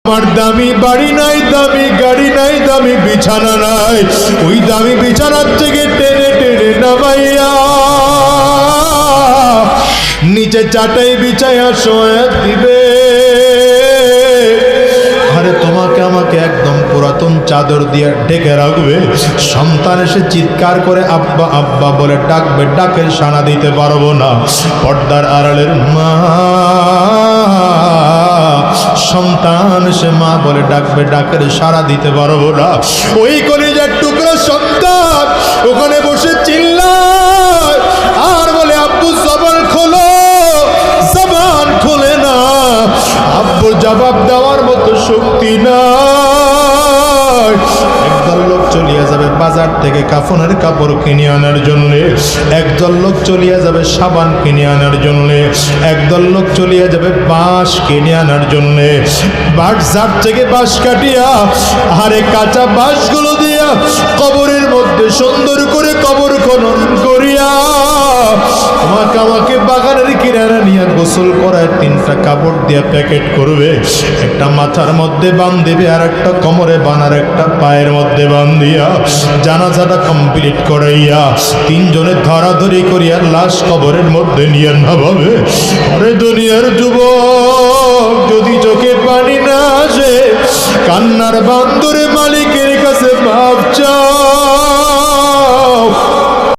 আমার দামি বাড়ি নাই, দামি গাড়ি নাই, দামি বিছানা নাই, ওই দামি বিছানার থেকে টেনে টেনে নামাইয়া নিচে চাটাই বিছাইয়া শোয়া দিবে। আরে তোমাকে আমাকে একদম পুরাতন চাদর দিয়ে ঢেকে রাখবে। সন্তান এসে চিৎকার করে আব্বা আব্বা বলে ডাকবে, ডাকের সাড়া দিতে পারবো না। পর্দার আড়ালের মা, সন্তান সে মা বলে ডাকবে, ডাকের সাড়া দিতে পারবো না। ওই কলিজার টুকরো সন্তান ওখানে বসে চিল্লায় আর বলে আব্বু জবান খোলো, জবান খোলে না। আব্বু জবাব দেওয়ার মতো শক্তি নাই। একদল লোক চলিয়া যাবে বাজার থেকে কাফনের কাপড় কিনে আনার জন্য, একদল লোক চলিয়া যাবে সাবান কিনে আনার জন্য, একদল লোক চলিয়া যাবে বাঁশ কিনে আনার জন্য। বাজার থেকে বাঁশ কাটিয়া আরে কাঁচা বাঁশগুলো দিয়া কবরের মধ্যে সুন্দর করে কবর খনন করিয়া তোমাকে আমাকে বাগানের কিনারা নিয়ে গোসল করায় 3টা কাপড় দিয়া প্যাকেট করবে। একটা মাথার মধ্যে বান্ধিবে, আর একটা কোমরে বানার, একটা পায়ের মধ্যে বান্ধিয়া জানাজাটা কমপ্লিট করাইয়া 3 জনে ধরাধরি করিয়া লাশ কবরের মধ্যে নিয়ে নামাবে। আরে দুনিয়ার যুবক,